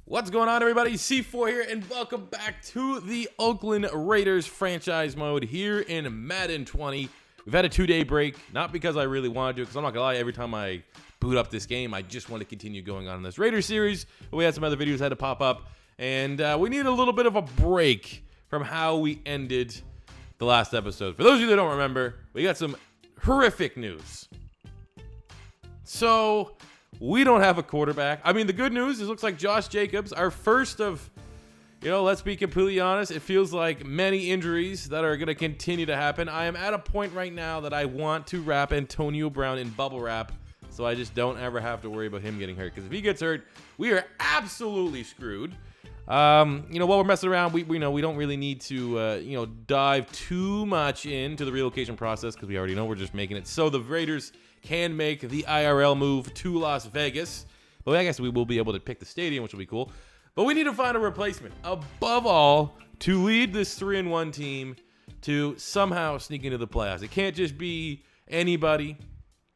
What's going on, everybody? C4 here, and welcome back to the Oakland Raiders franchise mode here in Madden 20. We've had a 2-day break, not because I really wanted to, because I'm not gonna lie, every time I boot up this game, I just want to continue going on in this Raiders series. But we had some other videos that had to pop up, and we need a little bit of a break from how we ended the last episode. For those of you that don't remember, we got some horrific news. So we don't have a quarterback. I mean, the good news is it looks like Josh Jacobs, our first of, let's be completely honest, it feels like many injuries that are going to continue to happen. I am at a point right now that I want to wrap Antonio Brown in bubble wrap so I just don't ever have to worry about him getting hurt. Because if he gets hurt, we are absolutely screwed. While we're messing around, we don't really need to, dive too much into the relocation process because we already know we're just making it so the Raiders can make the IRL move to Las Vegas. But I guess we will be able to pick the stadium, which will be cool. But we need to find a replacement. Above all, to lead this 3-1 team to somehow sneak into the playoffs. It can't just be anybody.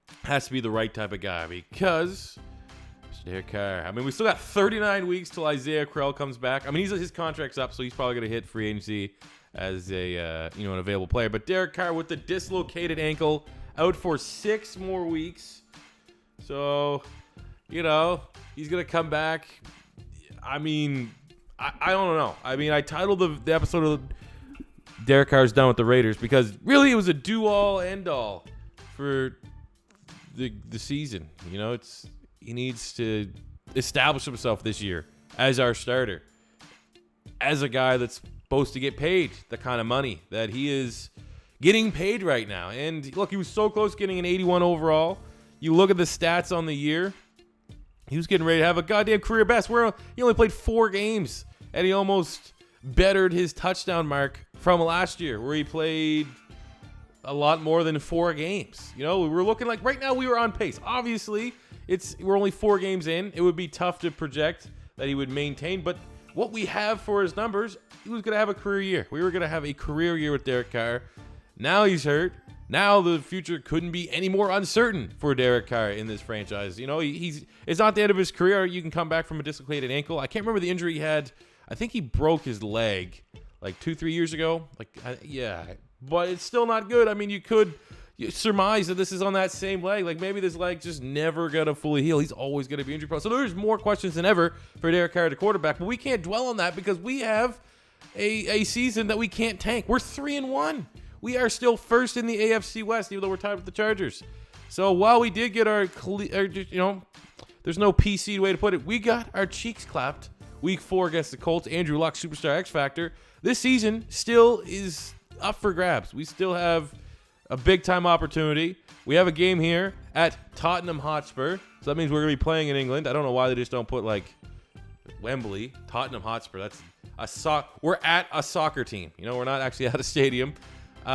It has to be the right type of guy because Derek Carr. I mean, we still got 39 weeks till Isaiah Crowell comes back. I mean, his contract's up, so he's probably going to hit free agency as an available player. But Derek Carr with the dislocated ankle, out for 6 more weeks. So, he's going to come back. I mean, I don't know. I mean, I titled the episode of Derek Carr's done with the Raiders because really it was a do-all, end-all for the season. He needs to establish himself this year as our starter, as a guy that's supposed to get paid the kind of money that he is getting paid right now. And look, he was so close getting an 81 overall. You look at the stats on the year, he was getting ready to have a goddamn career best. Where he only played 4 games, and he almost bettered his touchdown mark from last year, where he played a lot more than 4 games. We were looking like right now we were on pace. Obviously, we're only 4 games in. It would be tough to project that he would maintain, but what we have for his numbers, he was going to have a career year. We were going to have a career year with Derek Carr. Now he's hurt. Now the future couldn't be any more uncertain for Derek Carr in this franchise. It's not the end of his career. You can come back from a dislocated ankle. I can't remember the injury he had. I think he broke his leg like 2-3 years ago. But it's still not good. I mean, you surmise that this is on that same leg. Like maybe this leg just never gonna fully heal. He's always gonna be injury prone. So there's more questions than ever for Derek Carr, the quarterback. But we can't dwell on that because we have a season that we can't tank. We're 3-1. We are still first in the AFC West, even though we're tied with the Chargers. So while we did get there's no PC way to put it. We got our cheeks clapped week 4 against the Colts. Andrew Luck, Superstar X Factor. This season still is up for grabs. We still have a big-time opportunity. We have a game here at Tottenham Hotspur. So that means we're going to be playing in England. I don't know why they just don't put, Wembley. Tottenham Hotspur. We're at a soccer team. We're not actually at a stadium.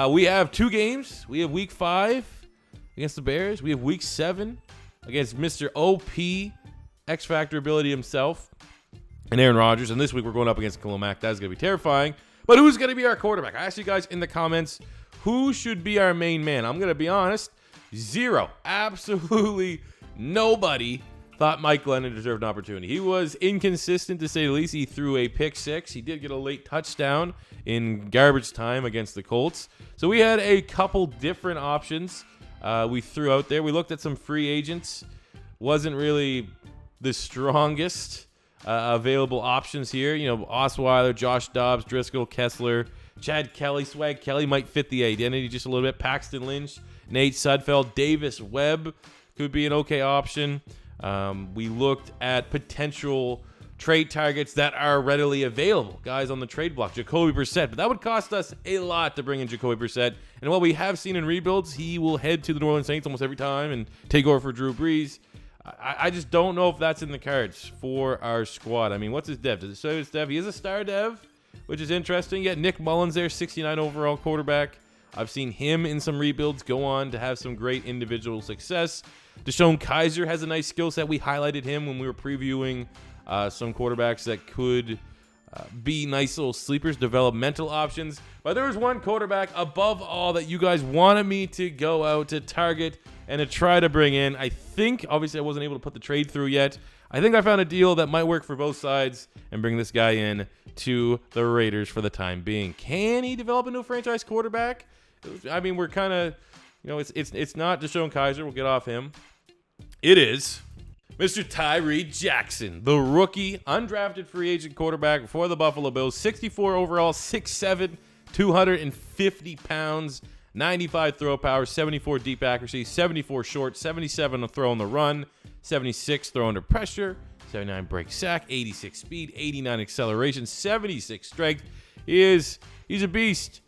We have 2 games. We have week 5 against the Bears. We have week 7 against Mr. OP, X Factor ability himself, and Aaron Rodgers. And this week we're going up against Khalil Mack. That's going to be terrifying. But who's going to be our quarterback? I asked you guys in the comments, who should be our main man? I'm going to be honest, 0. Absolutely nobody thought Mike Glennon deserved an opportunity. He was inconsistent, to say the least. He threw a pick 6. He did get a late touchdown in garbage time against the Colts. So we had a couple different options we threw out there. We looked at some free agents. Wasn't really the strongest available options here. Osweiler, Josh Dobbs, Driscoll, Kessler, Chad Kelly, Swag Kelly might fit the identity just a little bit. Paxton Lynch, Nate Sudfeld, Davis Webb could be an okay option. We looked at potential trade targets that are readily available. Guys on the trade block, Jacoby Brissett. But that would cost us a lot to bring in Jacoby Brissett. And what we have seen in rebuilds, he will head to the New Orleans Saints almost every time and take over for Drew Brees. I just don't know if that's in the cards for our squad. I mean, what's his dev? Does it show his dev? He is a star dev, which is interesting. You got Nick Mullins there, 69 overall quarterback. I've seen him in some rebuilds go on to have some great individual success. Deshaun Kaiser has a nice skill set. We highlighted him when we were previewing some quarterbacks that could be nice little sleepers, developmental options. But there was one quarterback above all that you guys wanted me to go out to target and to try to bring in. I think, obviously I wasn't able to put the trade through yet. I think I found a deal that might work for both sides and bring this guy in to the Raiders for the time being. Can he develop into a franchise quarterback? I mean, we're kind of, you know, it's not Deshaun Kaiser. We'll get off him. It is Mr. Tyree Jackson, the rookie, undrafted free agent quarterback for the Buffalo Bills. 64 overall, 6'7", 250 pounds, 95 throw power, 74 deep accuracy, 74 short, 77 on throw on the run, 76 throw under pressure, 79 break sack, 86 speed, 89 acceleration, 76 strength. He's a beast.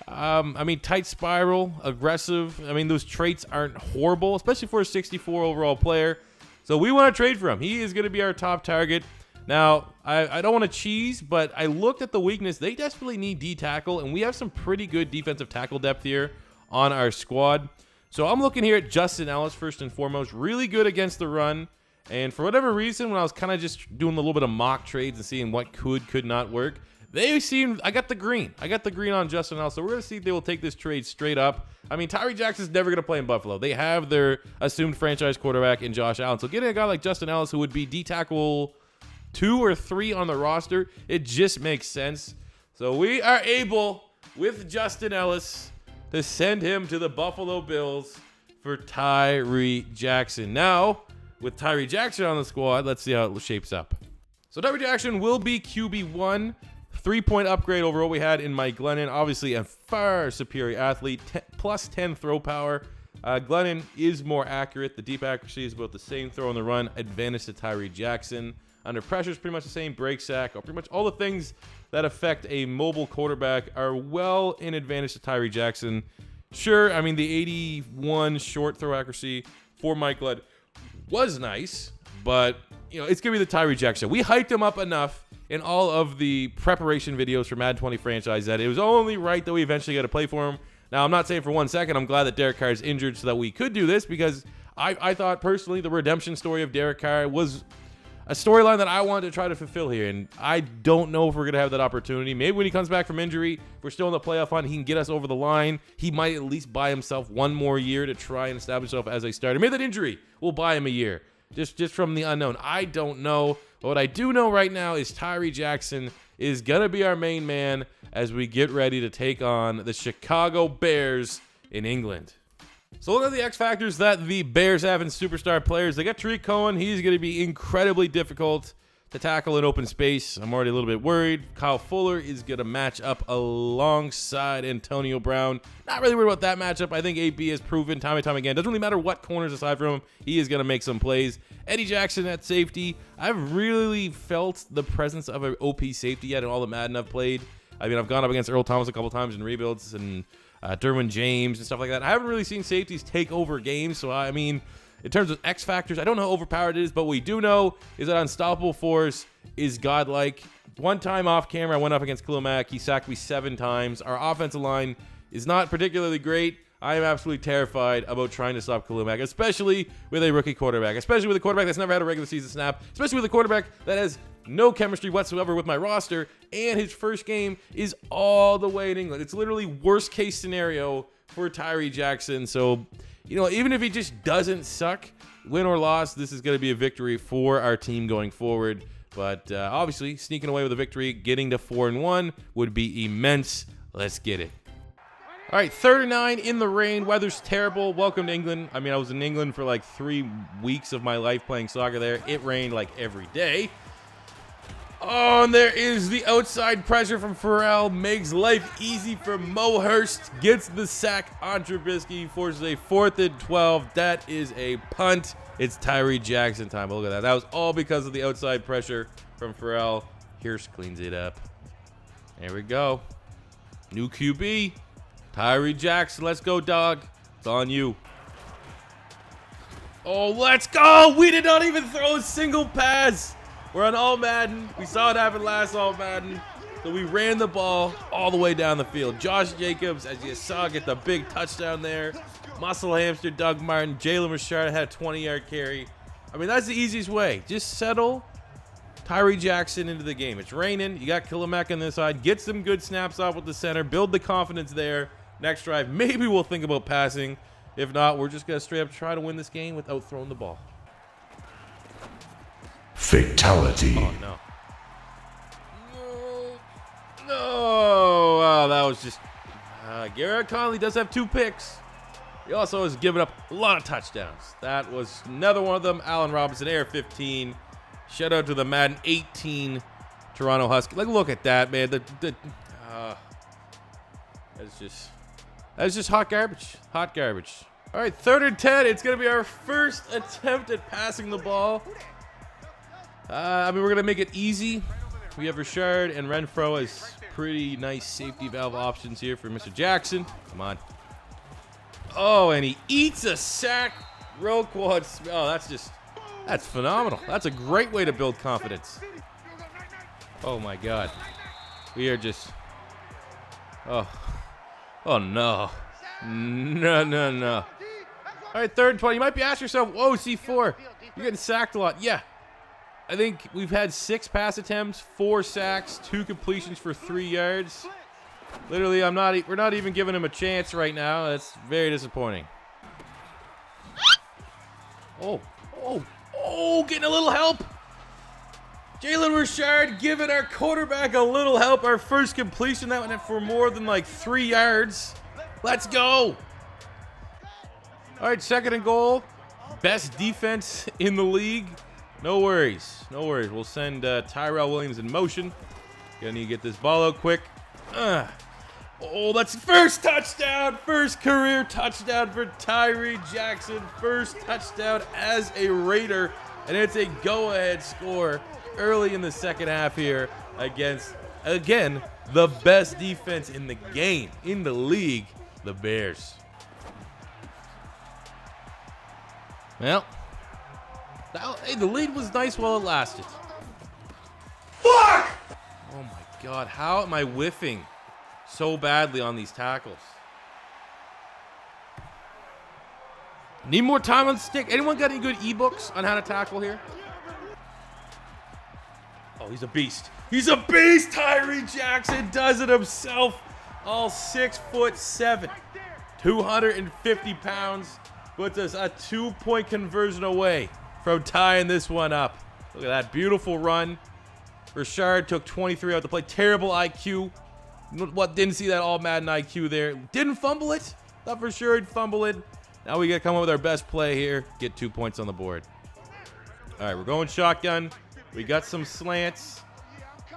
I mean, tight spiral, aggressive. I mean, those traits aren't horrible, especially for a 64 overall player. So we want to trade for him. He is going to be our top target. Now, I don't want to cheese, but I looked at the weakness. They desperately need D-tackle, and we have some pretty good defensive tackle depth here on our squad. So I'm looking here at Justin Ellis first and foremost. Really good against the run. And for whatever reason, when I was kind of just doing a little bit of mock trades and seeing what could not work, they seemed, I got the green. I got the green on Justin Ellis. So we're going to see if they will take this trade straight up. I mean, Tyree Jackson's never going to play in Buffalo. They have their assumed franchise quarterback in Josh Allen. So getting a guy like Justin Ellis who would be D-tackle 2 or 3 on the roster, it just makes sense. So we are able, with Justin Ellis, to send him to the Buffalo Bills for Tyree Jackson. Now, with Tyree Jackson on the squad, let's see how it shapes up. So Tyree Jackson will be QB1, 3-point upgrade over what we had in Mike Glennon. Obviously, a far superior athlete, plus 10 throw power. Glennon is more accurate. The deep accuracy is about the same. Throw on the run, advantage to Tyree Jackson. Under pressure is pretty much the same. Break sack, or pretty much all the things that affect a mobile quarterback are well in advantage to Tyree Jackson. Sure, I mean, the 81 short throw accuracy for Mike Glennon was nice, but, you know, it's going to be the Tyree Jackson. We hyped him up enough in all of the preparation videos for Madden 20 franchise that it was only right that we eventually got to play for him. Now, I'm not saying for 1 second I'm glad that Derek Carr is injured so that we could do this, because I thought personally the redemption story of Derek Carr was a storyline that I wanted to try to fulfill here, and I don't know if we're going to have that opportunity. Maybe when he comes back from injury, if we're still in the playoff hunt, he can get us over the line. He might at least buy himself one more year to try and establish himself as a starter. Maybe that injury will buy him a year, just from the unknown. I don't know. But what I do know right now is Tyree Jackson is going to be our main man as we get ready to take on the Chicago Bears in England. So look at the X factors that the Bears have in superstar players. They got Tariq Cohen. He's going to be incredibly difficult to tackle in open space. I'm already a little bit worried. Kyle Fuller is going to match up alongside Antonio Brown. Not really worried about that matchup. I think AB has proven time and time again. Doesn't really matter what corners aside from him. He is going to make some plays. Eddie Jackson at safety. I've really felt the presence of an OP safety yet in all the Madden I've played. I mean, I've gone up against Earl Thomas a couple times in rebuilds and Derwin James and stuff like that. I haven't really seen safeties take over games. So, I mean, in terms of X factors, I don't know how overpowered it is, but what we do know is that Unstoppable Force is godlike. One time off camera, I went up against Khalil Mack. He sacked me 7 times. Our offensive line is not particularly great. I am absolutely terrified about trying to stop Khalil Mack, especially with a rookie quarterback, especially with a quarterback that's never had a regular season snap, especially with a quarterback that has no chemistry whatsoever with my roster, and his first game is all the way in England. It's literally worst case scenario for Tyree Jackson. So, you know, even if he just doesn't suck, win or loss, this is going to be a victory for our team going forward. But obviously, sneaking away with a victory, getting to 4-1 would be immense. Let's get it. All right, 3rd and 9 in the rain. Weather's terrible. Welcome to England. I mean, I was in England for like 3 weeks of my life playing soccer there. It rained like every day. Oh, and there is the outside pressure from Pharrell. Makes life easy for Mo Hurst. Gets the sack on Trubisky. Forces a 4th and 12. That is a punt. It's Tyree Jackson time. But look at that. That was all because of the outside pressure from Pharrell. Hurst cleans it up. There we go. New QB. Tyree Jackson. Let's go, dog. It's on you. Oh, let's go. We did not even throw a single pass. We're on All Madden. We saw it happen last All Madden. So we ran the ball all the way down the field. Josh Jacobs, as you saw, get the big touchdown there. Muscle hamster, Doug Martin. Jalen Richard had a 20-yard carry. I mean, that's the easiest way. Just settle Tyree Jackson into the game. It's raining. You got Killamek on this side. Get some good snaps off with the center. Build the confidence there. Next drive, maybe we'll think about passing. If not, we're just going to straight up try to win this game without throwing the ball. Fatality. Oh, no. No. Oh, that was just... Garrett Conley does have 2 picks. He also has given up a lot of touchdowns. That was another one of them. Allen Robinson, Air 15. Shout out to the Madden 18 Toronto Huskies. Like, look at that, man. That's just hot garbage. Hot garbage. All right, 3rd and 10. It's going to be our first attempt at passing the ball. I mean, we're going to make it easy. We have Richard and Renfro as pretty nice safety valve options here for Mr. Jackson. Come on. Oh, and he eats a sack. Row quads. Oh, that's phenomenal. That's a great way to build confidence. Oh, my God. We are just... Oh no. No. All right, 3rd and 20. You might be asking yourself, whoa, C4, you're getting sacked a lot. Yeah. I think we've had 6 pass attempts, 4 sacks, 2 completions for 3 yards. Literally, we're not even giving him a chance right now. That's very disappointing. Oh, getting a little help. Jalen Richard giving our quarterback a little help. Our first completion, that went for more than like 3 yards. Let's go. All right, 2nd and goal. Best defense in the league. No worries. We'll send Tyrell Williams in motion. Gonna need to get this ball out quick. Oh, that's first touchdown. First career touchdown for Tyree Jackson. First touchdown as a Raider. And it's a go-ahead score early in the second half here against, again, the best defense in the game, in the league, the Bears. Well, hey, the lead was nice while it lasted. Fuck! Oh my God, how am I whiffing so badly on these tackles? Need more time on the stick. Anyone got any good ebooks on how to tackle here? Oh, he's a beast. He's a beast. Tyree Jackson does it himself. All 6'7", 250 pounds. Puts us a 2-point conversion away from tying this one up. Look at that beautiful run. Richard took 23 out to play. Terrible IQ. What, didn't see that all Madden IQ there. Didn't fumble it. Thought for sure he'd fumble it. Now we got to come up with our best play here. Get 2 points on the board. All right, we're going shotgun. We got some slants.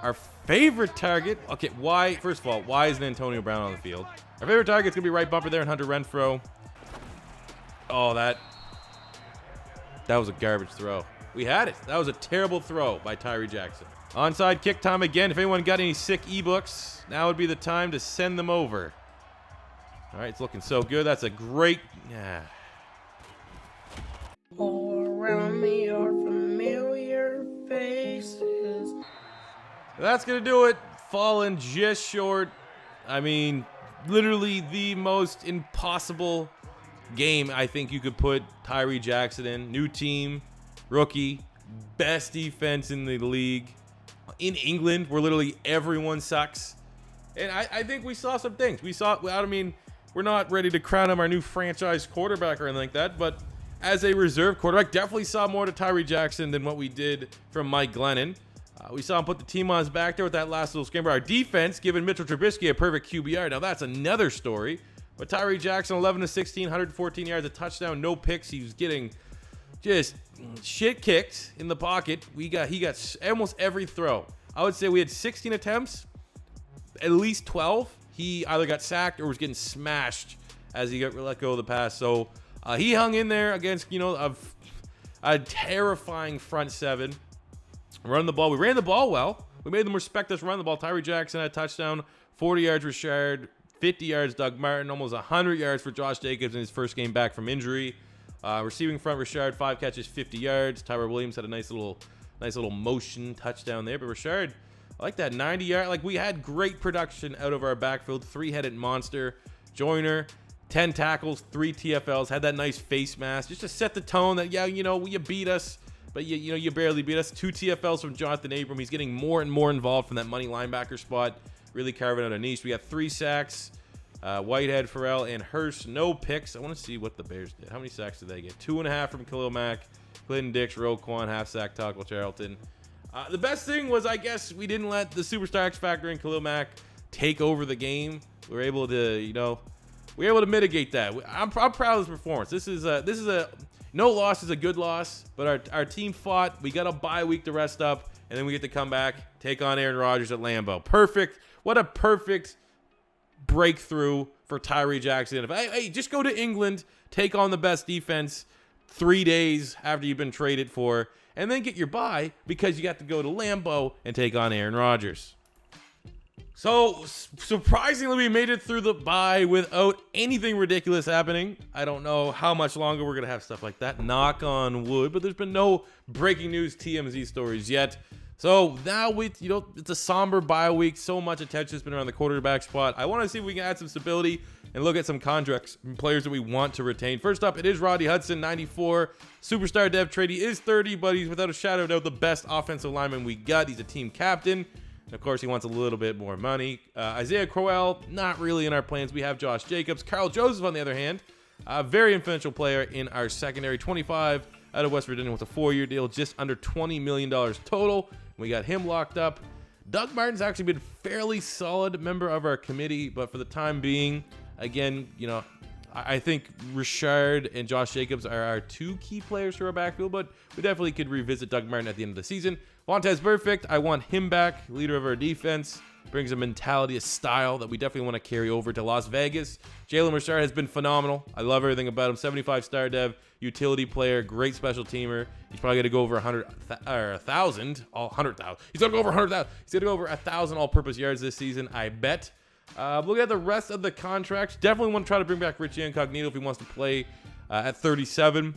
Our favorite target. Okay, why? First of all, why isn't Antonio Brown on the field? Our favorite target's going to be right bumper there and Hunter Renfro. Oh, that was a garbage throw. We had it. That was a terrible throw by Tyree Jackson. Onside kick time again. If anyone got any sick ebooks, now would be the time to send them over. All right, it's looking so good. That's a great... Yeah. All around me are familiar faces. That's going to do it. Falling just short. I mean, literally the most impossible game I think you could put Tyree Jackson in. New team, rookie, best defense in the league. In England, where literally everyone sucks. And I think we saw some things. I mean, we're not ready to crown him our new franchise quarterback or anything like that, but as a reserve quarterback, definitely saw more to Tyree Jackson than what we did from Mike Glennon. We saw him put the team on his back there with that last little scramble. Our defense giving Mitchell Trubisky a perfect QBR. Now that's another story. But Tyree Jackson, 11-16, 114 yards, a touchdown, no picks. He was getting just shit kicked in the pocket. He got almost every throw. I would say we had 16 attempts, at least 12. He either got sacked or was getting smashed as he got let go of the pass. So he hung in there against, a terrifying front seven. Running the ball. We ran the ball well. We made them respect us running the ball. Tyree Jackson had a touchdown, 40 yards Richard, 50 yards Doug Martin, almost 100 yards for Josh Jacobs in his first game back from injury. Receiving front, Richard, 5 catches, 50 yards. Tyrell Williams had a nice little motion touchdown there. But Richard, I like that 90-yard. Like, we had great production out of our backfield. 3-headed monster. Joyner, 10 tackles, 3 TFLs. Had that nice face mask just to set the tone that, you beat us. but you barely beat us. 2 TFLs from Jonathan Abram. He's getting more and more involved from that money linebacker spot, really carving out a niche. We got 3 sacks. Whitehead, Farrell, and Hurst. No picks. I want to see what the Bears did. How many sacks did they get? 2.5 from Khalil Mack, Clinton Dix, Roquan, half sack, Taco Charlton. The best thing was, I guess, we didn't let the superstar X factor in Khalil Mack take over the game. We were able to, mitigate that. I'm proud of this performance. This is a no loss is a good loss, but our team fought. We got a bye week to rest up, and then we get to come back, take on Aaron Rodgers at Lambeau. Perfect. What a perfect breakthrough for Tyree Jackson. Hey, just go to England, take on the best defense 3 days after you've been traded for, and then get your bye because you got to go to Lambeau and take on Aaron Rodgers. So, surprisingly, we made it through the bye without anything ridiculous happening. I don't know how much longer we're going to have stuff like that. Knock on wood. But there's been no breaking news TMZ stories yet. So, now it's a somber bye week. So much attention's been around the quarterback spot. I want to see if we can add some stability and look at some contracts and players that we want to retain. First up, it is Rodney Hudson, 94. Superstar dev trade. He is 30, but he's without a shadow of doubt the best offensive lineman we got. He's a team captain. And of course, he wants a little bit more money. Isaiah Crowell, not really in our plans. We have Josh Jacobs. Carl Joseph, on the other hand, a very influential player in our secondary. 25 out of West Virginia with a 4-year deal, just under $20 million total. We got him locked up. Doug Martin's actually been fairly solid member of our committee, but for the time being, again, I think Richard and Josh Jacobs are our 2 key players for our backfield, but we definitely could revisit Doug Martin at the end of the season. Vontez Perfect, I want him back, leader of our defense. Brings a mentality, a style that we definitely want to carry over to Las Vegas. Jalen Richard has been phenomenal. I love everything about him. 75 star dev, utility player, great special teamer. He's probably going to go over 1,000. He's going to go over 100,000. He's going to go over 1,000 all-purpose yards this season, I bet. Look at the rest of the contracts. Definitely want to try to bring back Richie Incognito if he wants to play at 37.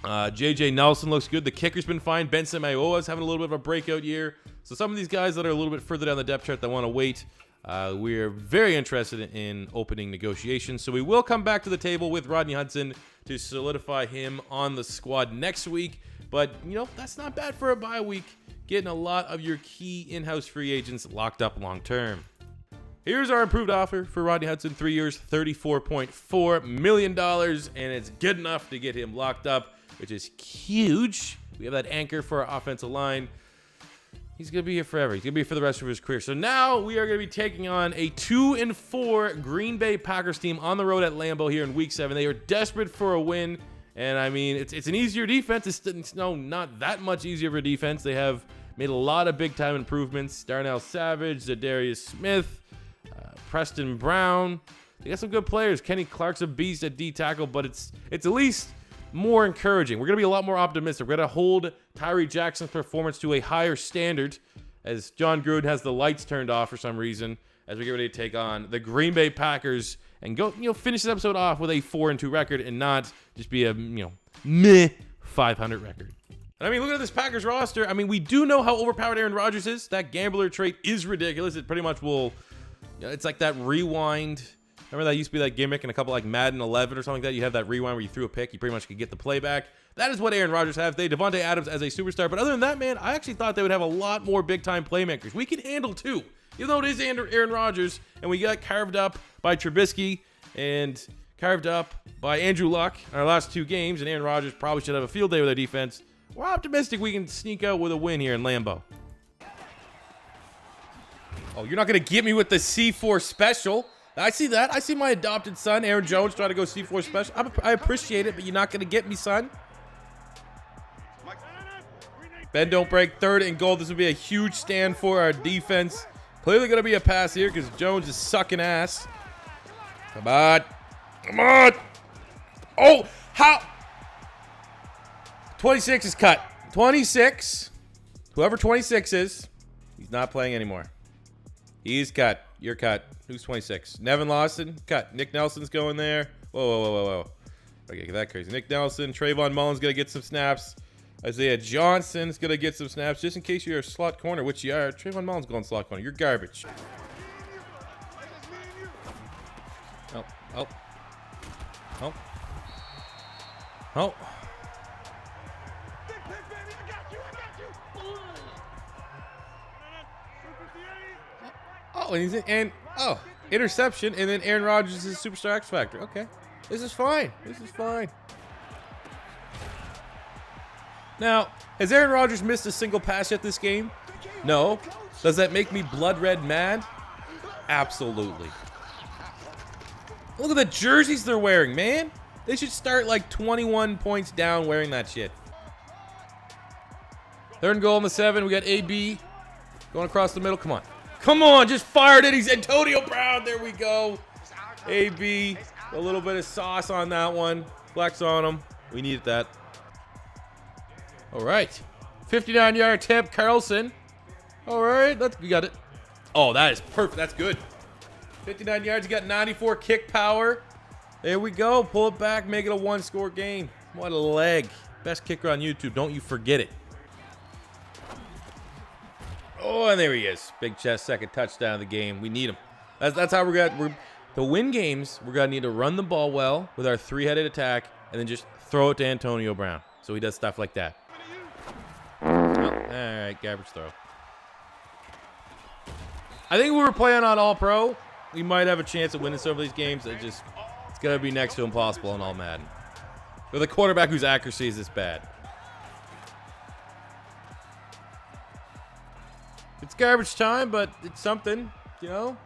JJ Nelson looks good. The kicker's been fine. Benson Mayowa's having a little bit of a breakout year. So some of these guys that are a little bit further down the depth chart that want to wait, we're very interested in opening negotiations. So we will come back to the table with Rodney Hudson to solidify him on the squad next week. But, that's not bad for a bye week. Getting a lot of your key in-house free agents locked up long term. Here's our improved offer for Rodney Hudson. 3 years, $34.4 million. And it's good enough to get him locked up, which is huge. We have that anchor for our offensive line. He's going to be here forever. He's going to be here for the rest of his career. So now we are going to be taking on a 2-4 Green Bay Packers team on the road at Lambeau here in Week 7. They are desperate for a win. And, I mean, it's an easier defense. It's not that much easier of a defense. They have made a lot of big-time improvements. Darnell Savage, Zadarius Smith, Preston Brown. They got some good players. Kenny Clark's a beast at D-tackle, but it's at least more encouraging. We're going to be a lot more optimistic. We're going to hold Tyree Jackson's performance to a higher standard as John Gruden has the lights turned off for some reason as we get ready to take on the Green Bay Packers and go, finish this episode off with a 4-2 record and not just be a, meh 500 record. And I mean, look at this Packers roster. I mean, we do know how overpowered Aaron Rodgers is. That gambler trait is ridiculous. It pretty much will, it's like that rewind. Remember that used to be that gimmick in a couple like Madden 11 or something like that? You have that rewind where you threw a pick. You pretty much could get the play back. That is what Aaron Rodgers has. They Devontae Adams as a superstar. But other than that, man, I actually thought they would have a lot more big-time playmakers. We can handle 2. Even though it is Aaron Rodgers, and we got carved up by Trubisky and carved up by Andrew Luck in our last 2 games, and Aaron Rodgers probably should have a field day with their defense. We're optimistic we can sneak out with a win here in Lambeau. Oh, you're not going to get me with the C4 special. I see that. I see my adopted son, Aaron Jones, trying to go C4 special. I appreciate it, but you're not going to get me, son. Ben don't break, 3rd and goal. This would be a huge stand for our defense. Clearly going to be a pass here because Jones is sucking ass. Come on. Come on. Oh, how? 26 is cut. 26. Whoever 26 is, he's not playing anymore. He's cut. You're cut. Who's 26? Nevin Lawson, cut. Nick Nelson's going there. Whoa. Okay, get that crazy. Nick Nelson, Trayvon Mullen's going to get some snaps. Isaiah Johnson's going to get some snaps. Just in case you're a slot corner, which you are. Trayvon Mullen's going slot corner. You're garbage. Oh. Oh, and interception, and then Aaron Rodgers is a superstar X Factor. Okay. This is fine. Now, has Aaron Rodgers missed a single pass yet this game? No. Does that make me blood red mad? Absolutely. Look at the jerseys they're wearing, man. They should start like 21 points down wearing that shit. 3rd and goal on the 7. We got AB going across the middle. Come on. Come on, just fired it. He's Antonio Brown. There we go. AB, a little bit of sauce on that one. Flex on him. We needed that. All right. 59-yard tip, Carlson. All right, we got it. Oh, that is perfect. That's good. 59 yards. You got 94 kick power. There we go. Pull it back. Make it a 1-score game. What a leg. Best kicker on YouTube. Don't you forget it. Oh, and there he is. Big chest, second touchdown of the game. We need him. That's how we're to win games. We're going to need to run the ball well with our 3-headed attack and then just throw it to Antonio Brown. So he does stuff like that. Oh, all right, garbage throw. I think if we were playing on All-Pro, we might have a chance of winning some of these games. It's going to be next to impossible on All Madden. With a quarterback whose accuracy is this bad. It's garbage time, but it's something, you know?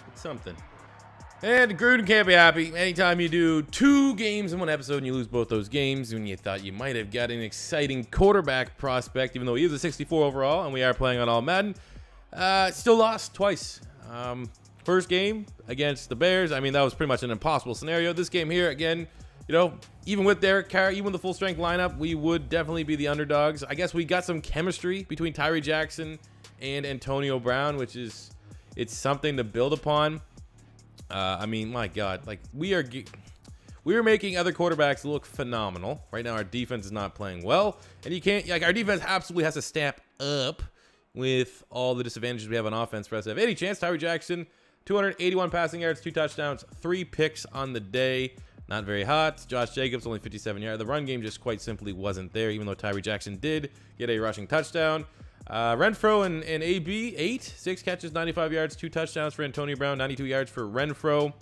It's something. And Gruden can't be happy. Anytime you do 2 games in one episode and you lose both those games, when you thought you might have got an exciting quarterback prospect, even though he is a 64 overall, and we are playing on All Madden, still lost twice. First game against the Bears, I mean, that was pretty much an impossible scenario. This game here, again, you know, even with Derek Carr, even with the full strength lineup, we would definitely be the underdogs. I guess we got some chemistry between Tyree Jackson and Antonio Brown, which is, it's something to build upon. I mean, my God, like we are making other quarterbacks look phenomenal. Right now, our defense is not playing well, and you can't, like, our defense absolutely has to step up with all the disadvantages we have on offense for us to have any chance. Tyree Jackson, 281 passing yards, 2 touchdowns, 3 picks on the day. Not very hot. Josh Jacobs, only 57 yards. The run game just quite simply wasn't there, even though Tyree Jackson did get a rushing touchdown. Renfro and AB, 6 catches, 95 yards, 2 touchdowns for Antonio Brown, 92 yards for Renfro.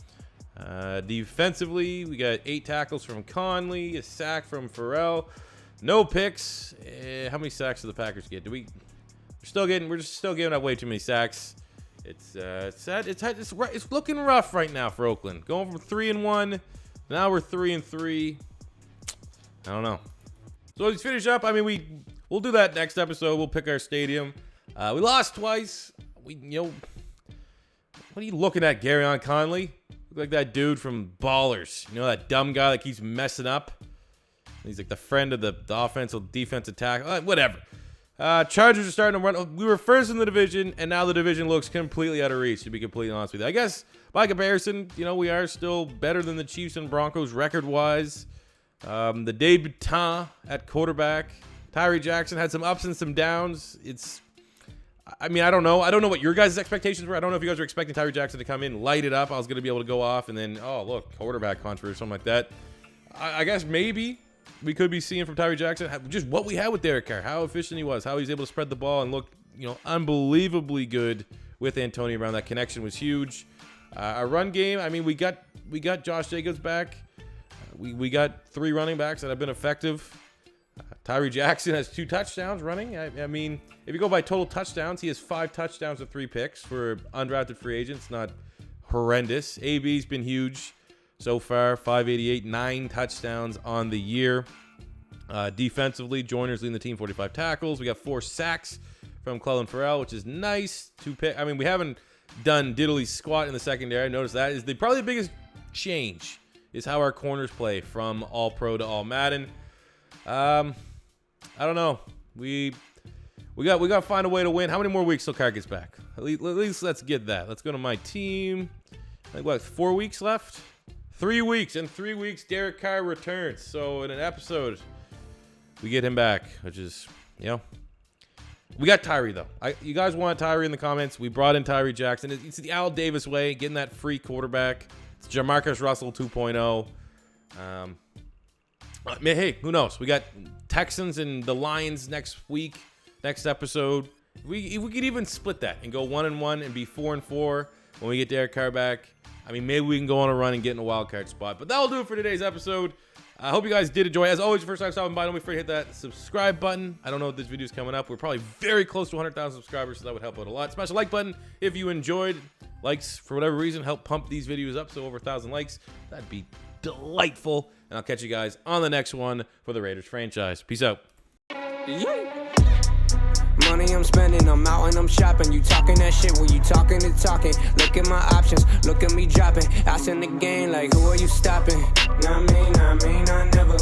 Defensively, we got 8 tackles from Conley, a sack from Farrell, no picks. How many sacks did the Packers get? We're just still giving up way too many sacks. It's sad. It's looking rough right now for Oakland. Going from 3-1, now we're 3-3. I don't know. So let's finish up. I mean, we'll do that next episode. We'll pick our stadium. We lost twice. What are you looking at, Garyon Conley? Look like that dude from Ballers. You know, that dumb guy that keeps messing up. He's like the friend of the offensive defensive tackle. Whatever. Chargers are starting to run. We were first in the division, and now the division looks completely out of reach, to be completely honest with you. I guess, by comparison, you know, we are still better than the Chiefs and Broncos record-wise. The debutant at quarterback, Tyree Jackson, had some ups and some downs. I don't know. I don't know what your guys' expectations were. I don't know if you guys were expecting Tyree Jackson to come in, light it up. I was going to be able to go off, and then, oh, look, quarterback controversy or something like that. I guess maybe we could be seeing from Tyree Jackson just what we had with Derek Carr, how efficient he was, how he was able to spread the ball and look, you know, unbelievably good with Antonio Brown. That connection was huge. Our run game, I mean, we got Josh Jacobs back. We got 3 running backs that have been effective. Tyree Jackson has 2 touchdowns running. I mean, if you go by total touchdowns, he has 5 touchdowns and 3 picks for undrafted free agents. Not horrendous. AB's been huge so far. 588, 9 touchdowns on the year. Defensively, Joyner's leading the team, 45 tackles. We got 4 sacks from Clelin Ferrell, which is nice. 2 pick. I mean, we haven't done diddly squat in the secondary. I noticed that is probably the biggest change is how our corners play from All Pro to All Madden. I don't know. We got to find a way to win. How many more weeks till Carr gets back? At least let's get that. Let's go to my team. Like what? 4 weeks left. 3 weeks. In 3 weeks, Derek Carr returns. So in an episode, we get him back, which is, you know, we got Tyree though. You guys want Tyree in the comments? We brought in Tyree Jackson. It's the Al Davis way, getting that free quarterback. It's Jamarcus Russell 2.0. Hey, who knows? We got Texans and the Lions next week, next episode. If we could even split that and go 1-1 and be 4-4 when we get Derek Carr back, I mean, maybe we can go on a run and get in a wild card spot. But that'll do it for today's episode. I hope you guys did enjoy. As always, first time stopping by, don't be afraid to hit that subscribe button. I don't know if this video is coming up. We're probably very close to 100,000 subscribers, so that would help out a lot. Smash the like button if you enjoyed. Likes, for whatever reason, help pump these videos up, so over 1,000 likes. That'd be delightful. And I'll catch you guys on the next one for the Raiders franchise. Peace out. Money I'm spending, I'm out and I'm shopping. You talking that shit, well, you talking the talking. Look at my options, look at me dropping. Ass in the game, like, who are you stopping? Not me, not me, not never.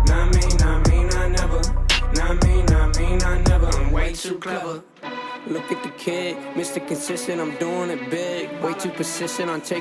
Not me, not me, not never. Not me, not me, not never. I'm way too clever. Look at the kid, Mr. Consistent, I'm doing it big. Way too persistent on taking